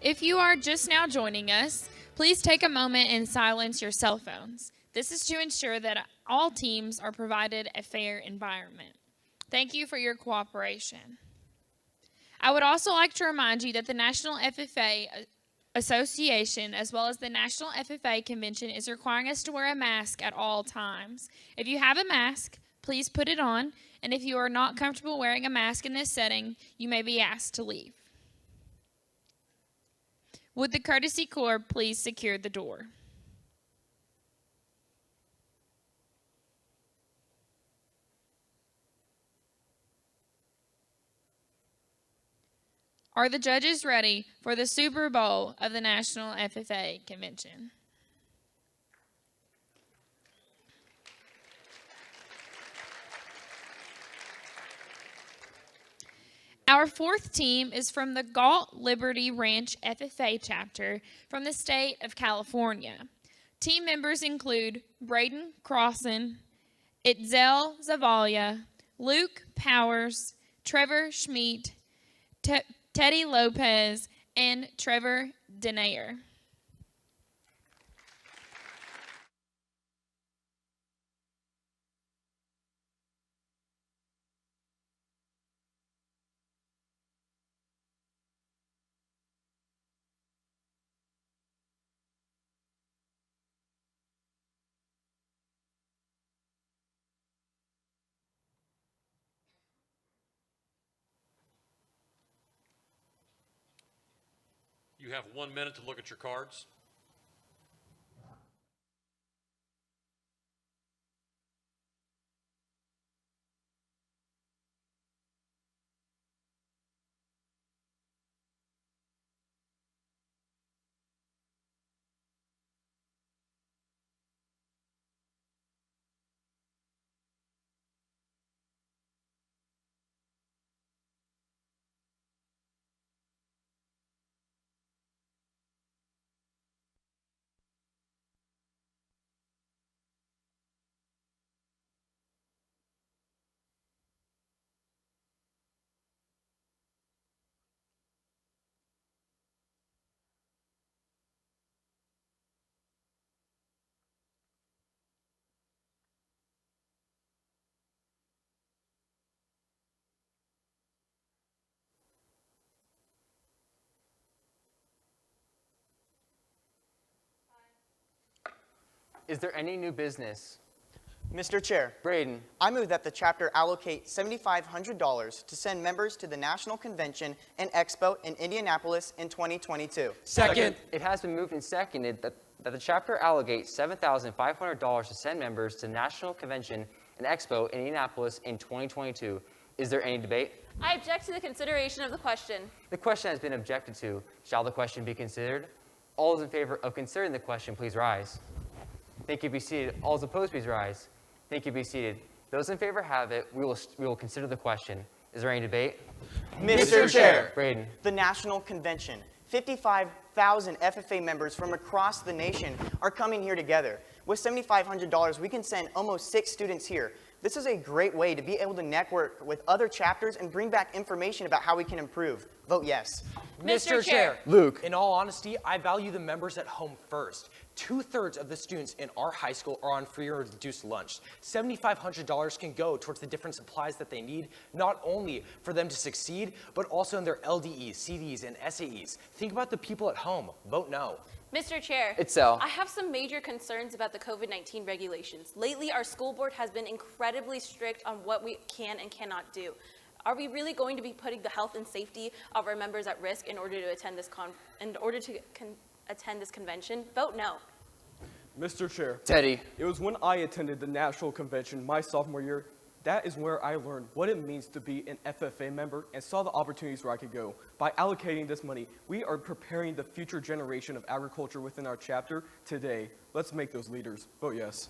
If you are just now joining us, please take a moment and silence your cell phones. This is to ensure that all teams are provided a fair environment. Thank you for your cooperation. I would also like to remind you that the National FFA Association, as well as the National FFA Convention, is requiring us to wear a mask at all times. If you have a mask, please put it on, and if you are not comfortable wearing a mask in this setting, you may be asked to leave. Would the courtesy corps please secure the door? Are the judges ready for the Super Bowl of the National FFA Convention? Our fourth team is from the G.O.A.T Liberty Ranch FFA chapter from the state of California. Team members include Braden Crossan, Itzel Zavalia, Luke Powers, Trevor Schmidt, Teddy Lopez, and Trevor Denayer. You have 1 minute to look at your cards. Is there any new business? Mr. Chair, Braden. I move that the chapter allocate $7,500 to send members to the National Convention and Expo in Indianapolis in 2022. Second. It has been moved and seconded that the chapter allocate $7,500 to send members to the National Convention and Expo in Indianapolis in 2022. Is there any debate? I object to the consideration of the question. The question has been objected to. Shall the question be considered? All those in favor of considering the question, please rise. Thank you. Be seated. All those opposed, please rise. Thank you. Be seated. Those in favor have it. We will consider the question. Is there any debate? Mr. Chair, Braden. the National Convention, 55,000 FFA members from across the nation are coming here together. With $7,500, we can send almost 6 students here. This is a great way to be able to network with other chapters and bring back information about how we can improve. Vote yes. Mr. Chair. Luke. In all honesty, I value the members at home first. 2/3 of the students in our high school are on free or reduced lunch. $7,500 can go towards the different supplies that they need, not only for them to succeed, but also in their LDEs, CDs, and SAEs. Think about the people at home. Vote no. Mr. Chair, Itzel. I have some major concerns about the COVID-19 regulations. Lately, our school board has been incredibly strict on what we can and cannot do. Are we really going to be putting the health and safety of our members at risk in order to attend this convention? Vote no. Mr. Chair, Teddy. it was when I attended the National Convention my sophomore year, that is where I learned what it means to be an FFA member and saw the opportunities where I could go. By allocating this money, we are preparing the future generation of agriculture within our chapter today. Let's make those leaders. Vote yes.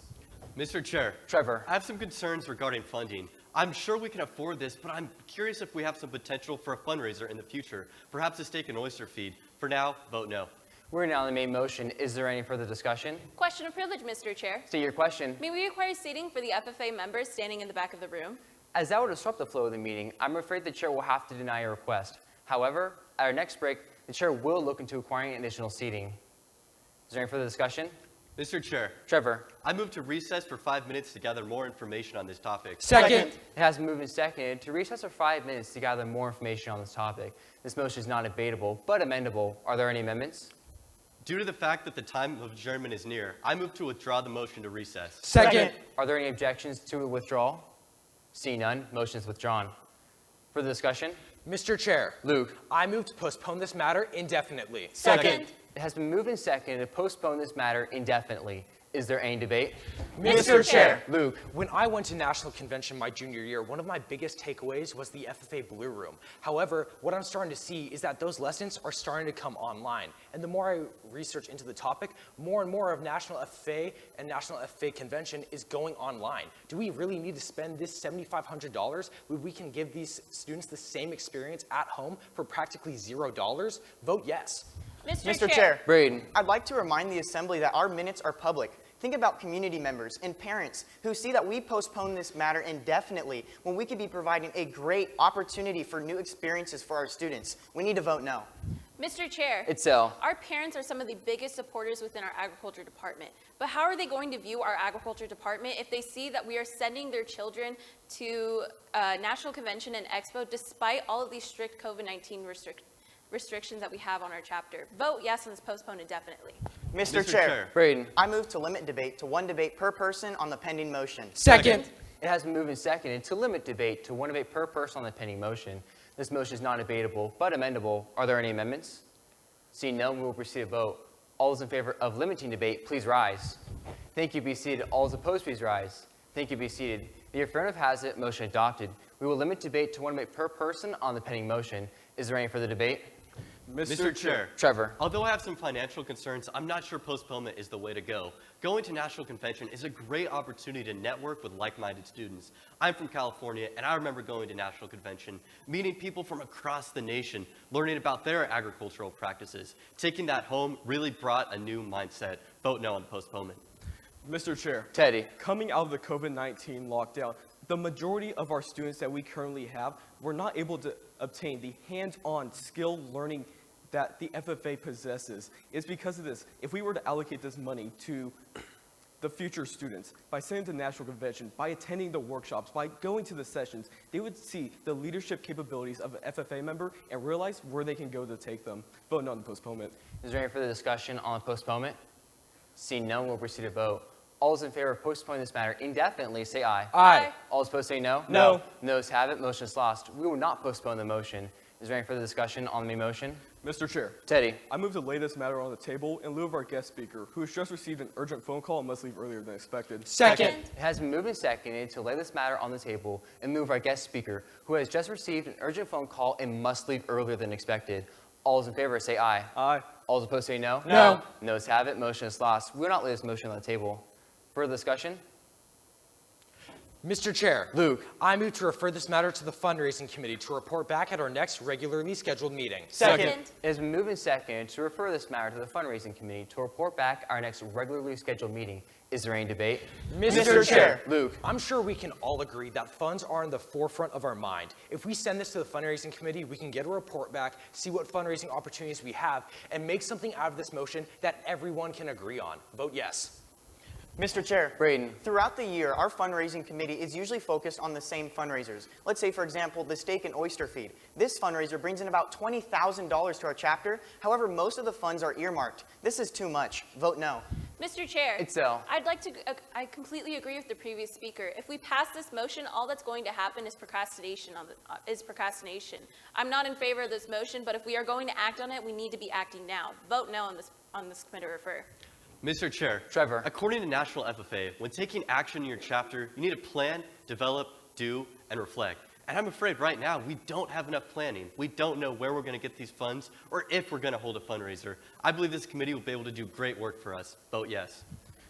Mr. Chair. Trevor. I have some concerns regarding funding. I'm sure we can afford this, but I'm curious if we have some potential for a fundraiser in the future, perhaps a steak and oyster feed. For now, vote no. We're now on the main motion. Is there any further discussion? Question of privilege, Mr. Chair. State your question. May we require seating for the FFA members standing in the back of the room? As that would disrupt the flow of the meeting, I'm afraid the chair will have to deny your request. However, at our next break, the chair will look into acquiring additional seating. Is there any further discussion? Mr. Chair, Trevor. I move to recess for 5 minutes to gather more information on this topic. Second. It has been moved and seconded to recess for 5 minutes to gather more information on this topic. This motion is not debatable, but amendable. Are there any amendments? Due to the fact that the time of adjournment is near, I move to withdraw the motion to recess. Second. Are there any objections to a withdrawal? Seeing none, motion is withdrawn. Further discussion? Mr. Chair, Luke. I move to postpone this matter indefinitely. Second. It has been moved and seconded to postpone this matter indefinitely. Is there any debate? Mr. Chair, Luke. when I went to National Convention my junior year, one of my biggest takeaways was the FFA Blue Room. However, what I'm starting to see is that those lessons are starting to come online. And the more I research into the topic, more and more of National FFA and National FFA Convention is going online. Do we really need to spend this $7,500 when we can give these students the same experience at home for practically $0? Vote yes. Mr. Chair, Braden. I'd like to remind the Assembly that our minutes are public. Think about community members and parents who see that we postpone this matter indefinitely when we could be providing a great opportunity for new experiences for our students. We need to vote no. Mr. Chair, Itzel. our parents are some of the biggest supporters within our agriculture department. But how are they going to view our agriculture department if they see that we are sending their children to National Convention and Expo despite all of these strict COVID-19 restrictions that we have on our chapter? Vote yes on this postponed indefinitely. Mr. Chair, Braden. I move to limit debate to one debate per person on the pending motion. Second. It has been moved and seconded to limit debate to one debate per person on the pending motion. This motion is not debatable, but amendable. Are there any amendments? Seeing none, we will proceed to vote. All those in favor of limiting debate, please rise. Thank you. Be seated. All those opposed, please rise. Thank you. Be seated. The affirmative has it. Motion adopted. We will limit debate to one debate per person on the pending motion. Is there any further debate? Mr. Chair, Trevor. although I have some financial concerns, I'm not sure postponement is the way to go. Going to National Convention is a great opportunity to network with like-minded students. I'm from California, and I remember going to National Convention, meeting people from across the nation, learning about their agricultural practices. Taking that home really brought a new mindset. Vote no on postponement. Mr. Chair, Teddy. coming out of the COVID-19 lockdown, the majority of our students that we currently have were not able to obtain the hands-on skill learning that the FFA possesses. It's because of this. If we were to allocate this money to the future students, by sending to National Convention, by attending the workshops, by going to the sessions, they would see the leadership capabilities of an FFA member and realize where they can go to take them. Vote no on the postponement. Is there any further discussion on postponement? Seeing none, we'll proceed to vote. All those in favor of postponing this matter indefinitely, say aye. Aye. All those opposed, say no. No. Noes have it. Motion is lost. We will not postpone the motion. Is there any further discussion on the main motion? Mr. Chair, Teddy. I move to lay this matter on the table in lieu of our guest speaker, who has just received an urgent phone call and must leave earlier than expected. Second. It has been moved and seconded to lay this matter on the table in lieu of our guest speaker, who has just received an urgent phone call and must leave earlier than expected. All those in favor say aye. Aye. All those opposed say no. No. Noes have it. Motion is lost. We will not lay this motion on the table. Further discussion? Mr. Chair, Luke. I move to refer this matter to the Fundraising Committee to report back at our next regularly scheduled meeting. Second. It has been moved and seconded to refer this matter to the Fundraising Committee to report back our next regularly scheduled meeting. Is there any debate? Mr. Chair, Luke. I'm sure we can all agree that funds are in the forefront of our mind. If we send this to the Fundraising Committee, we can get a report back, see what fundraising opportunities we have, and make something out of this motion that everyone can agree on. Vote yes. Mr. Chair, Braden. throughout the year, our fundraising committee is usually focused on the same fundraisers. Let's say, for example, the steak and oyster feed. This fundraiser brings in about $20,000 to our chapter. However, most of the funds are earmarked. This is too much. Vote no. Mr. Chair, Itzel. I completely agree with the previous speaker. If we pass this motion, all that's going to happen is procrastination. I'm not in favor of this motion, but if we are going to act on it, we need to be acting now. Vote no on this committee refer. Mr. Chair, Trevor. according to National FFA, when taking action in your chapter, you need to plan, develop, do, and reflect. And I'm afraid right now we don't have enough planning. We don't know where we're going to get these funds or if we're going to hold a fundraiser. I believe this committee will be able to do great work for us. Vote yes.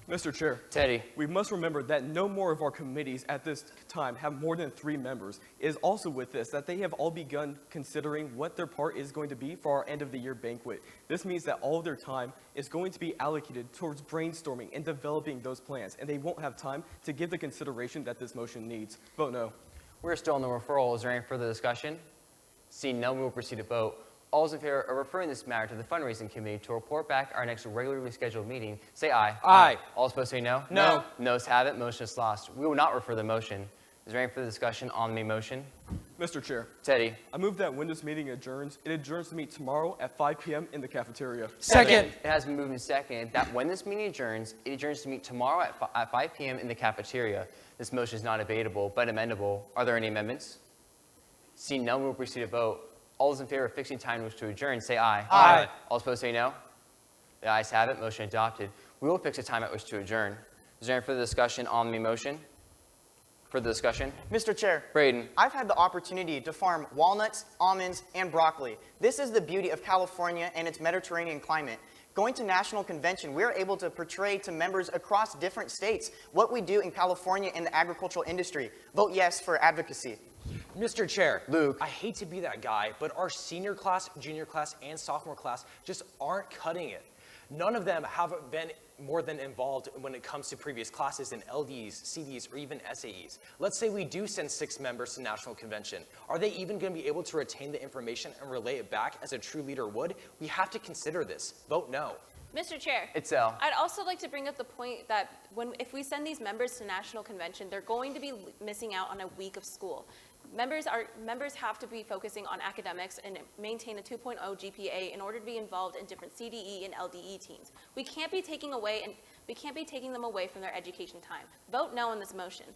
Mr. Chair, Teddy. we must remember that no more of our committees at this time have more than 3 members. It is also with this that they have all begun considering what their part is going to be for our end-of-the-year banquet. This means that all of their time is going to be allocated towards brainstorming and developing those plans, and they won't have time to give the consideration that this motion needs. Vote no. We're still on the referral. Is there any further discussion? Seeing none, we will proceed to vote. All those in favor of referring this matter to the fundraising committee to report back at our next regularly scheduled meeting, say aye. Aye. All those opposed say no. No. Noes have it. Motion is lost. We will not refer the motion. Is there any further discussion on the main motion? Mr. Chair, Teddy. I move that when this meeting adjourns, it adjourns to meet tomorrow at 5 p.m. in the cafeteria. Second. It has been moved and seconded that when this meeting adjourns, it adjourns to meet tomorrow at 5 p.m. in the cafeteria. This motion is not debatable but amendable. Are there any amendments? Seeing none, we will proceed to vote. All those in favor of fixing time which to adjourn, say aye. Aye. All opposed say no. The ayes have it. Motion adopted. We will fix a time at which to adjourn. Is there any further discussion on the motion? Further discussion? Mr. Chair, Braden. I've had the opportunity to farm walnuts, almonds, and broccoli. This is the beauty of California and its Mediterranean climate. Going to national convention, we are able to portray to members across different states what we do in California in the agricultural industry. Vote yes for advocacy. Mr. Chair, Luke. I hate to be that guy, but our senior class, junior class, and sophomore class just aren't cutting it. None of them have been more than involved when it comes to previous classes in LDs, CDs, or even SAEs. Let's say we do send 6 members to national convention. Are they even going to be able to retain the information and relay it back as a true leader would? We have to consider this. Vote no. Mr. Chair, Itzel. I'd also like to bring up the point that if we send these members to national convention, they're going to be missing out on a week of school. Members have to be focusing on academics and maintain a 2.0 GPA in order to be involved in different CDE and LDE teams. We can't be taking them away from their education time. Vote no on this motion.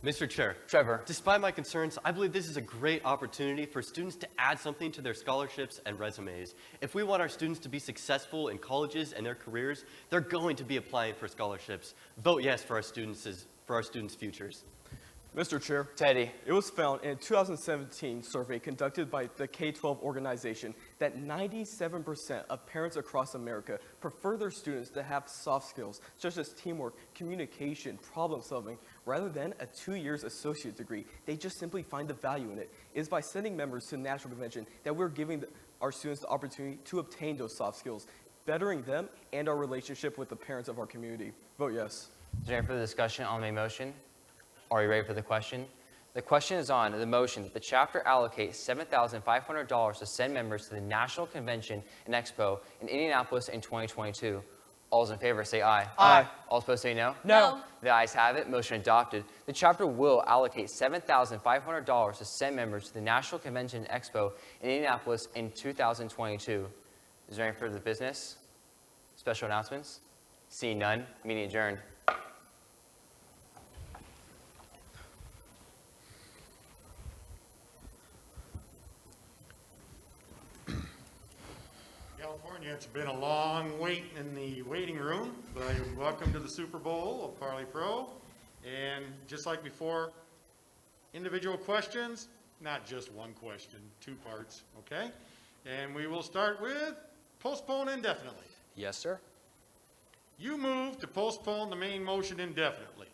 Mr. Chair. Trevor. Despite my concerns, I believe this is a great opportunity for students to add something to their scholarships and resumes. If we want our students to be successful in colleges and their careers, they're going to be applying for scholarships. Vote yes for our students' futures. Mr. Chair, Teddy. it was found in a 2017 survey conducted by the K-12 organization that 97% of parents across America prefer their students to have soft skills such as teamwork, communication, problem solving, rather than a 2 years associate degree. They just simply find the value in it. It is by sending members to the national convention that we're giving our students the opportunity to obtain those soft skills, bettering them and our relationship with the parents of our community. Vote yes. Is there any further discussion on the main motion? Are you ready for the question? The question is on the motion that the chapter allocates $7,500 to send members to the National Convention and Expo in Indianapolis in 2022. All those in favor say aye. Aye. All opposed say no. No. The ayes have it. Motion adopted. The chapter will allocate $7,500 to send members to the National Convention and Expo in Indianapolis in 2022. Is there any further business? Special announcements? Seeing none, meeting adjourned. California, it's been a long wait in the waiting room, but welcome to the Super Bowl of Parli Pro. And just like before, individual questions, not just one question, 2 parts, okay? And we will start with postpone indefinitely. Yes, sir. You move to postpone the main motion indefinitely.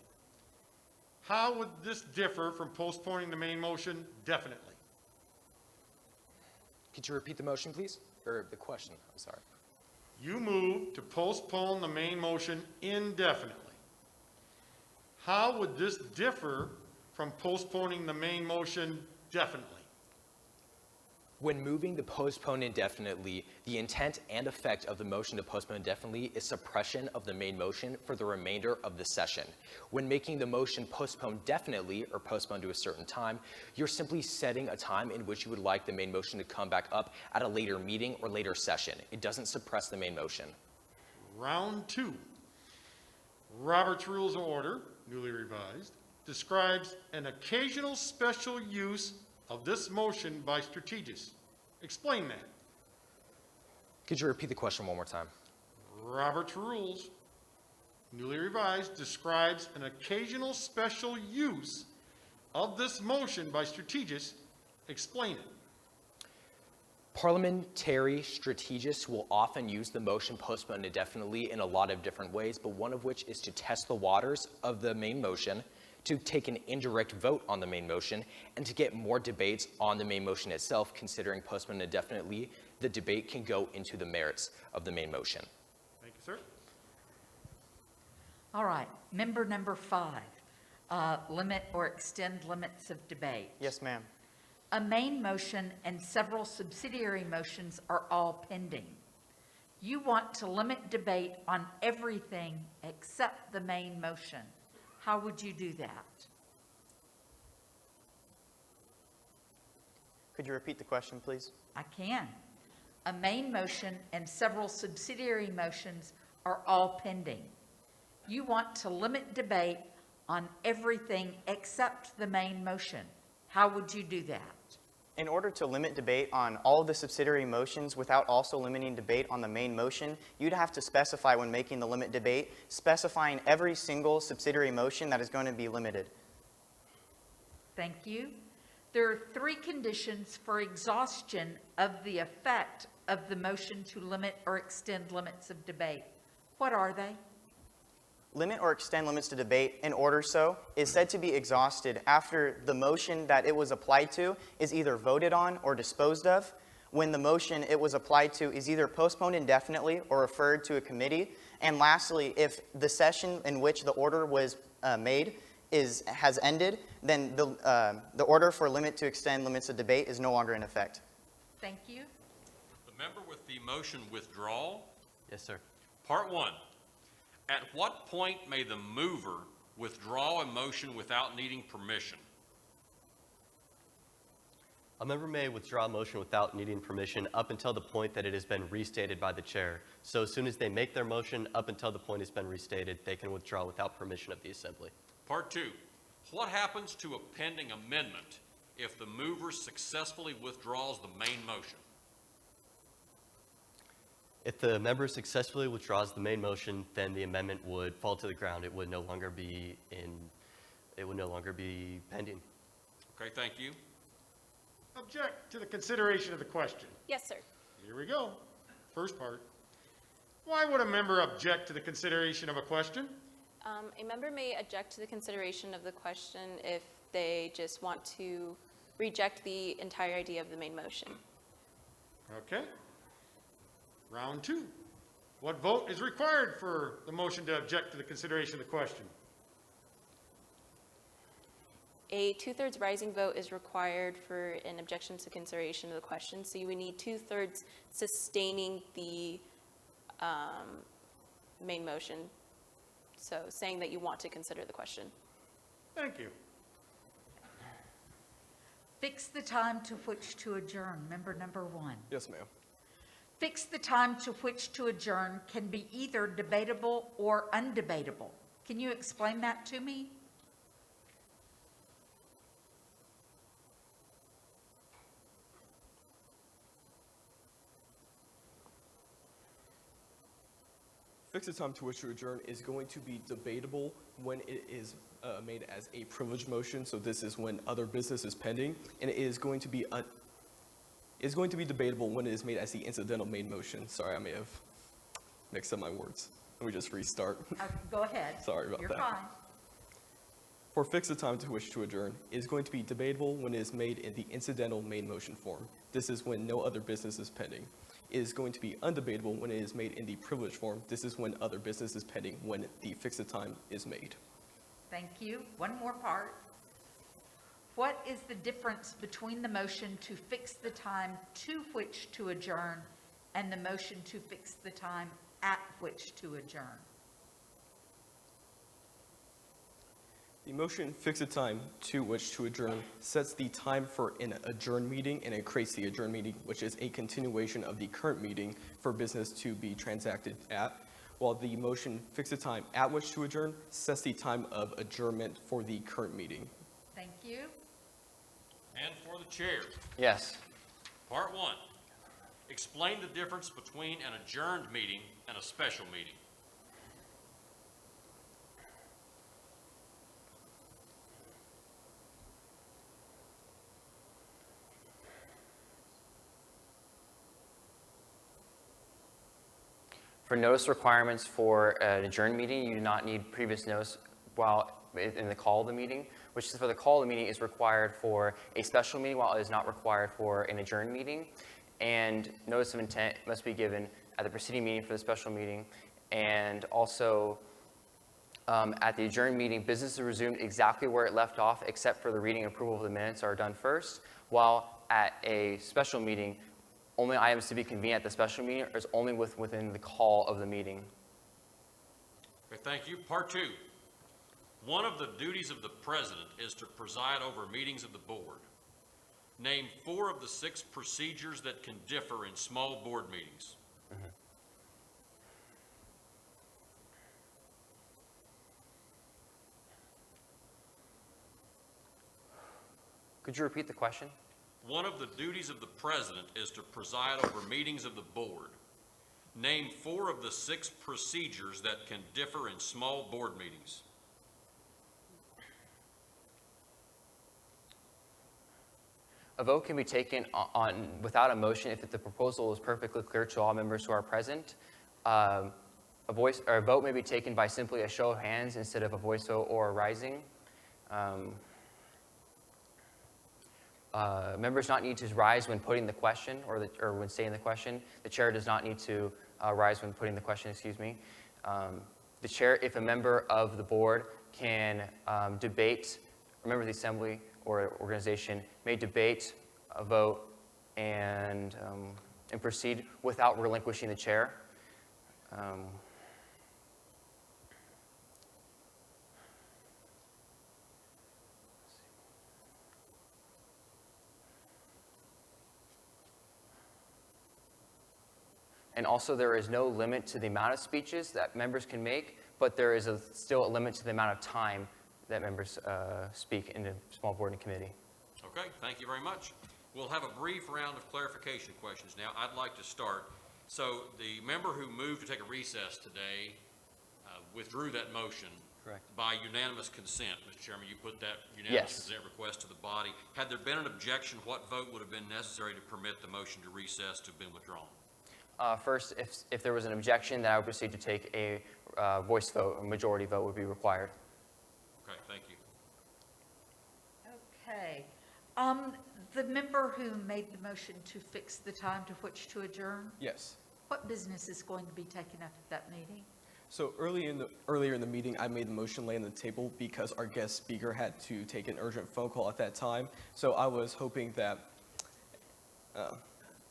How would this differ from postponing the main motion definitely? Could you repeat the motion, please? Or the question, I'm sorry. You move to postpone the main motion indefinitely. How would this differ from postponing the main motion definitely? When moving to postpone indefinitely, the intent and effect of the motion to postpone indefinitely is suppression of the main motion for the remainder of the session. When making the motion postpone definitely or postpone to a certain time, you're simply setting a time in which you would like the main motion to come back up at a later meeting or later session. It doesn't suppress the main motion. Round 2. Robert's Rules of Order, newly revised, describes an occasional special use of this motion by strategists. Explain that. Could you repeat the question one more time? Robert's Rules, newly revised, describes an occasional special use of this motion by strategists. Explain it. Parliamentary strategists will often use the motion postponed indefinitely in a lot of different ways, but one of which is to test the waters of the main motion, to take an indirect vote on the main motion, and to get more debates on the main motion itself. Considering postponed indefinitely, the debate can go into the merits of the main motion. Thank you, sir. All right, member number 5, limit or extend limits of debate. Yes, ma'am. A main motion and several subsidiary motions are all pending. You want to limit debate on everything except the main motion. How would you do that? Could you repeat the question, please? I can. A main motion and several subsidiary motions are all pending. You want to limit debate on everything except the main motion. How would you do that? In order to limit debate on all of the subsidiary motions without also limiting debate on the main motion, you'd have to specify when making the limit debate, specifying every single subsidiary motion that is going to be limited. Thank you. There are 3 conditions for exhaustion of the effect of the motion to limit or extend limits of debate. What are they? Limit or extend limits to debate in order so is said to be exhausted after the motion that it was applied to is either voted on or disposed of, when the motion it was applied to is either postponed indefinitely or referred to a committee, and lastly, if the session in which the order was made has ended, then the order for limit to extend limits of debate is no longer in effect. Thank you. The member with the motion withdrawal. Yes, sir. Part 1. At what point may the mover withdraw a motion without needing permission? A member may withdraw a motion without needing permission up until the point that it has been restated by the chair. So as soon as they make their motion, up until the point it's been restated, they can withdraw without permission of the assembly. Part 2. What happens to a pending amendment if the mover successfully withdraws the main motion? If the member successfully withdraws the main motion, then the amendment would fall to the ground. It would no longer be pending. Okay, thank you. Object to the consideration of the question. Yes, sir. Here we go. First part. Why would a member object to the consideration of a question? A member may object to the consideration of the question if they just want to reject the entire idea of the main motion. Okay. Round 2. What vote is required for the motion to object to the consideration of the question? A 2/3 rising vote is required for an objection to consideration of the question. So you would need 2/3 sustaining the main motion. So saying that you want to consider the question. Thank you. Fix the time to which to adjourn. Member number 1. Yes, ma'am. Fix the time to which to adjourn can be either debatable or undebatable. Can you explain that to me? Fix the time to which to adjourn is going to be debatable when it is made as a privilege motion. So this is when other business is pending, and it is going to be debatable when it is made as the incidental main motion. Sorry, I may have mixed up my words. Let me just restart. Go ahead. Sorry about You're that. fine. For fix the time to which to adjourn is going to be debatable when it is made in the incidental main motion form. This is when no other business is pending. It is going to be undebatable when it is made in the privilege form. This is when other business is pending when the fix the time is made. Thank you. One more part. What is the difference between the motion to fix the time to which to adjourn and the motion to fix the time at which to adjourn? The motion fix the time to which to adjourn sets the time for an adjourned meeting, and it creates the adjourned meeting, which is a continuation of the current meeting for business to be transacted at, while the motion fix the time at which to adjourn sets the time of adjournment for the current meeting. Thank you. And for the chair. Yes. Part 1. Explain the difference between an adjourned meeting and a special meeting. For notice requirements for an adjourned meeting, you do not need previous notice while in the call of the meeting, which is for the call of the meeting is required for a special meeting while it is not required for an adjourned meeting. And notice of intent must be given at the preceding meeting for the special meeting. And also At the adjourned meeting, business is resumed exactly where it left off, except for the reading and approval of the minutes are done first, while at a special meeting, only items to be convened at the special meeting is only within the call of the meeting. Okay, thank you. Part 2. One of the duties of the president is to preside over meetings of the board. Name 4 of the 6 procedures that can differ in small board meetings. Could you repeat the question? One of the duties of the president is to preside over meetings of the board. Name 4 of the 6 procedures that can differ in small board meetings. A vote can be taken on without a motion if the proposal is perfectly clear to all members who are present. A vote may be taken by simply a show of hands instead of a voice vote or a rising. Members not need to rise when putting the question or when saying the question. The chair does not need to rise when putting the question, excuse me. The chair, if a member of the board can debate, a member of the assembly or organization may debate a vote and proceed without relinquishing the chair. And also, there is no limit to the amount of speeches that members can make, but there is still a limit to the amount of time that members speak in a small board and committee. Okay, thank you very much. We'll have a brief round of clarification questions now. I'd like to start. So the member who moved to take a recess today withdrew that motion. Correct. By unanimous consent. Mr. Chairman, you put that unanimous Yes. consent request to the body. Had there been an objection, what vote would have been necessary to permit the motion to recess to have been withdrawn? First, if there was an objection, then I would proceed to take a voice vote. A majority vote would be required. Okay, thank you. Okay. The member who made the motion to fix the time to which to adjourn, Yes. what business is going to be taken up at that meeting? So earlier in the meeting, I made the motion lay on the table because our guest speaker had to take an urgent phone call at that time. So I was hoping that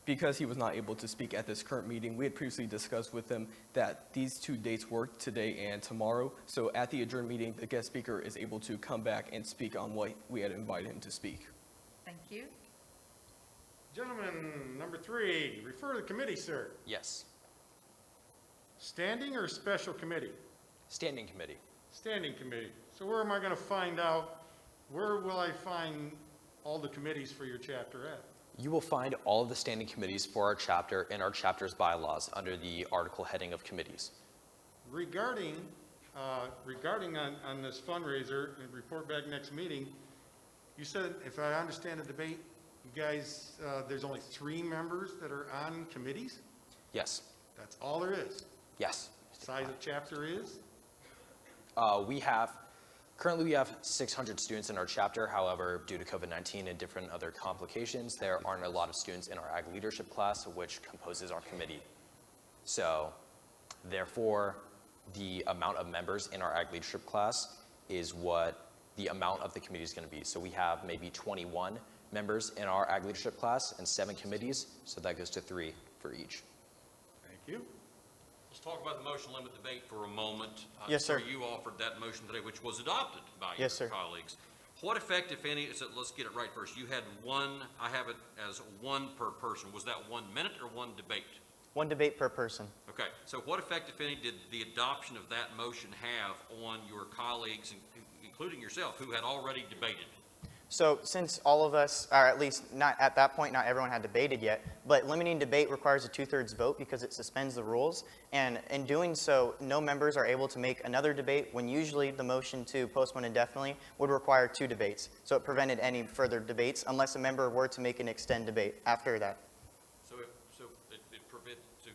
because he was not able to speak at this current meeting, we had previously discussed with him that these 2 dates work, today and tomorrow. So at the adjourned meeting, the guest speaker is able to come back and speak on what we had invited him to speak. Thank you. Gentleman, number 3, refer to the committee, sir. Yes. Standing or special committee? Standing committee. Standing committee. So where am I going to find out, where will I find all the committees for your chapter at? You will find all of the standing committees for our chapter in our chapter's bylaws under the article heading of committees. Regarding on this fundraiser and report back next meeting, you said, if I understand the debate, you guys, there's only 3 members that are on committees? Yes. That's all there is? Yes. Size of chapter is? Currently we have 600 students in our chapter. However, due to COVID-19 and different other complications, there aren't a lot of students in our Ag Leadership class, which composes our committee. So, therefore, the amount of members in our Ag Leadership class is what the amount of the committee is going to be. So we have maybe 21 members in our Ag Leadership class and 7 committees, so that goes to 3 for each. Thank you. Let's talk about the motion limit debate for a moment. Yes, sir. You offered that motion today, which was adopted by Yes, your sir. colleagues. What effect, if any, so let's get it right first. You had 1, I have it as 1 per person. Was that 1 minute or 1 debate? 1 debate per person. Okay, so what effect, if any, did the adoption of that motion have on your colleagues, including yourself, who had already debated? So since all of us, or at least not at that point, not everyone had debated yet, but limiting debate requires a 2/3 vote because it suspends the rules. And in doing so, no members are able to make another debate when usually the motion to postpone indefinitely would require 2 debates. So it prevented any further debates unless a member were to make an extend debate after that. So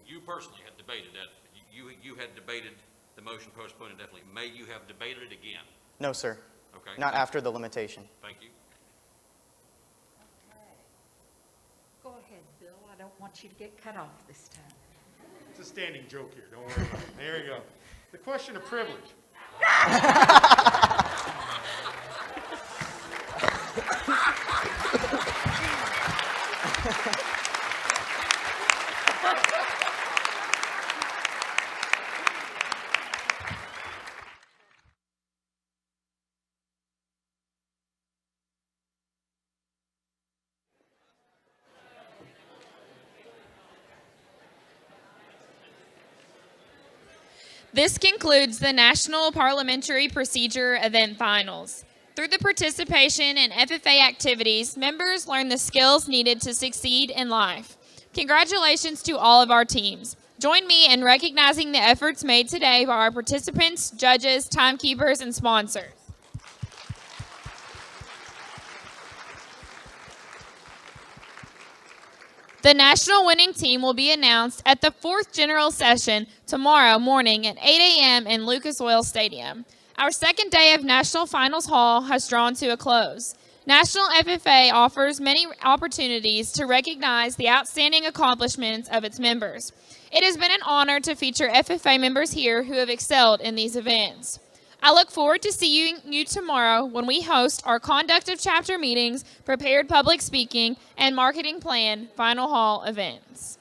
you personally had debated that. You had debated the motion postponed indefinitely. May you have debated it again? No, sir. Okay. Not after the limitation. Thank you. Go ahead, Bill. I don't want you to get cut off this time. It's a standing joke here, don't worry about it. There we go. The question of privilege. This concludes the National Parliamentary Procedure Event Finals. Through the participation in FFA activities, members learn the skills needed to succeed in life. Congratulations to all of our teams. Join me in recognizing the efforts made today by our participants, judges, timekeepers, and sponsors. The national winning team will be announced at the 4th General Session tomorrow morning at 8 a.m. in Lucas Oil Stadium. Our second day of National Finals Hall has drawn to a close. National FFA offers many opportunities to recognize the outstanding accomplishments of its members. It has been an honor to feature FFA members here who have excelled in these events. I look forward to seeing you tomorrow when we host our Conduct of Chapter meetings, Prepared Public Speaking, and Marketing Plan Final Hall events.